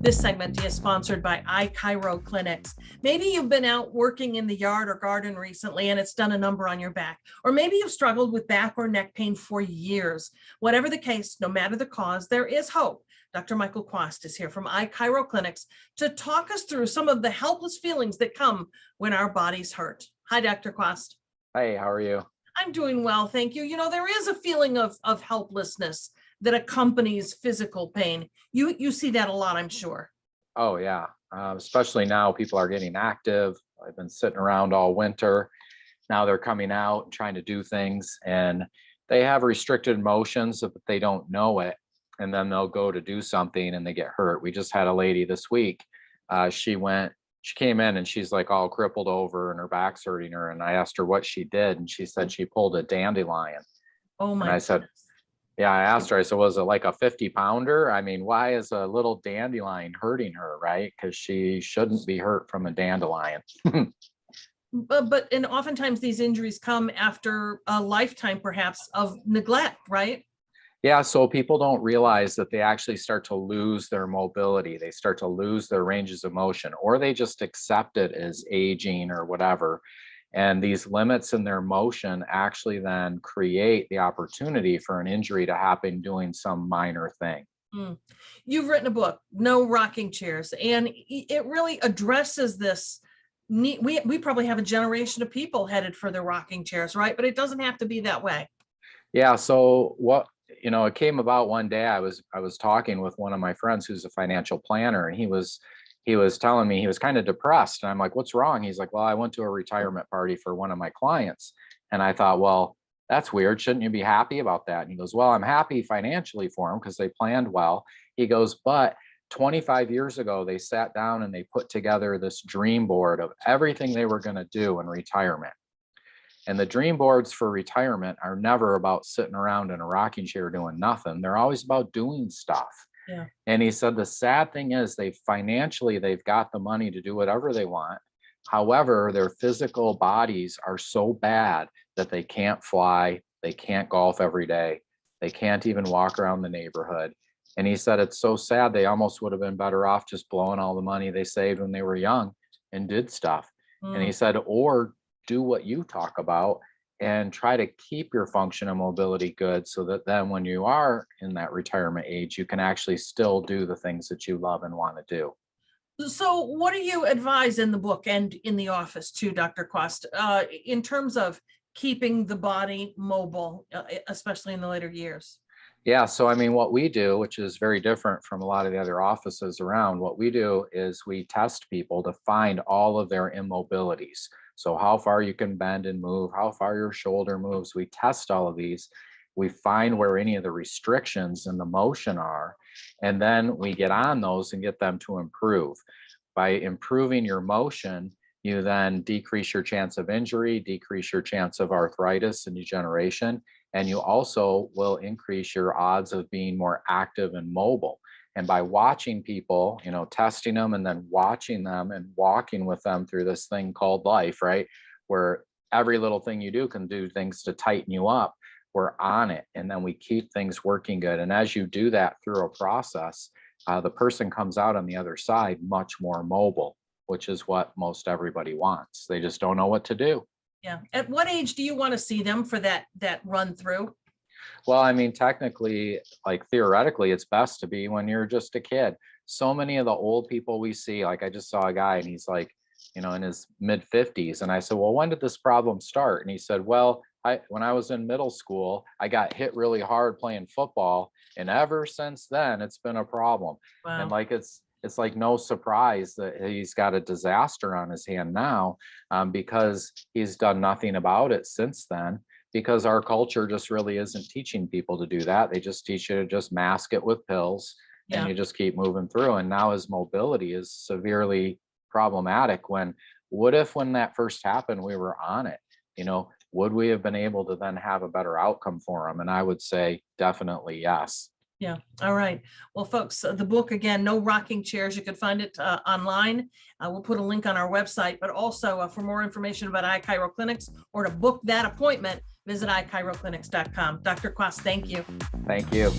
This segment is sponsored by iChiro Clinics. Maybe you've been out working in the yard or garden recently and it's done a number on your back. Or maybe you've struggled with back or neck pain for years. Whatever the case, no matter the cause, there is hope. Dr. Michael Kwast is here from iChiro Clinics to talk us through some of the helpless feelings that come when our bodies hurt. Hi, Dr. Kwast. Hey, how are you? I'm doing well, thank you. You know, there is a feeling of helplessness that accompanies physical pain. You see that a lot, I'm sure. Oh, yeah. Especially now, people are getting active. I've been sitting around all winter. Now they're coming out and trying to do things, and they have restricted motions, but they don't know it. And then they'll go to do something and they get hurt. We just had a lady this week. She came in and she's like all crippled over and her back's hurting her. And I asked her what she did, and she said she pulled a dandelion. Oh my And I said, yeah, I asked her, I said, was it like a 50-pounder? I mean, why is a little dandelion hurting her, right? Because she shouldn't be hurt from a dandelion. And oftentimes these injuries come after a lifetime, perhaps, of neglect, right? Yeah, so people don't realize that they actually start to lose their mobility. They start to lose their ranges of motion, or they just accept it as aging or whatever. And these limits in their motion actually then create the opportunity for an injury to happen doing some minor thing. You've written a book, No Rocking Chairs, and it really addresses this. We probably have a generation of people headed for the rocking chairs, right? But it doesn't have to be that way. Yeah, so it came about one day. I was talking with one of my friends who's a financial planner, and he was telling me he was kind of depressed. And I'm like, what's wrong? He's like, well, I went to a retirement party for one of my clients. And I thought, well, that's weird. Shouldn't you be happy about that? And he goes, well, I'm happy financially for them because they planned well. He goes, but 25 years ago, they sat down and they put together this dream board of everything they were going to do in retirement. And the dream boards for retirement are never about sitting around in a rocking chair doing nothing. They're always about doing stuff. Yeah. And he said the sad thing is they've got the money to do whatever they want. However, their physical bodies are so bad that they can't fly, they can't golf every day, they can't even walk around the neighborhood. And he said it's so sad, they almost would have been better off just blowing all the money they saved when they were young and did stuff. And he said, or do what you talk about and try to keep your function and mobility good so that then when you are in that retirement age, you can actually still do the things that you love and want to do. So what do you advise in the book and in the office too, Dr. Kwast, in terms of keeping the body mobile, especially in the later years? Yeah, so I mean, what we do, which is very different from a lot of the other offices around, what we do is we test people to find all of their immobilities. So how far you can bend and move, how far your shoulder moves. We test all of these. We find where any of the restrictions in the motion are, and then we get on those and get them to improve. By improving your motion, you then decrease your chance of injury, decrease your chance of arthritis and degeneration, and you also will increase your odds of being more active and mobile. And by watching people, testing them and then watching them and walking with them through this thing called life, right? Where every little thing you do can do things to tighten you up. We're on it. And then we keep things working good. And as you do that through a process, the person comes out on the other side much more mobile, which is what most everybody wants. They just don't know what to do. Yeah. At what age do you want to see them for that run through? Well, I mean, technically, like theoretically, it's best to be when you're just a kid. So many of the old people we see, like I just saw a guy and he's like, in his mid 50s. And I said, well, when did this problem start? And he said, well, when I was in middle school, I got hit really hard playing football. And ever since then, it's been a problem. Wow. And like, it's like no surprise that he's got a disaster on his hand now, because he's done nothing about it since then. Because our culture just really isn't teaching people to do that. They just teach you to just mask it with pills, and you just keep moving through. And now his mobility is severely problematic. What if when that first happened, we were on it? Would we have been able to then have a better outcome for him? And I would say definitely yes. Yeah. All right. Well, folks, the book, again, No Rocking Chairs, you can find it online. We'll put a link on our website, but also for more information about iChiro Clinics or to book that appointment, visit iChiroClinics.com. Dr. Kwast, thank you. Thank you.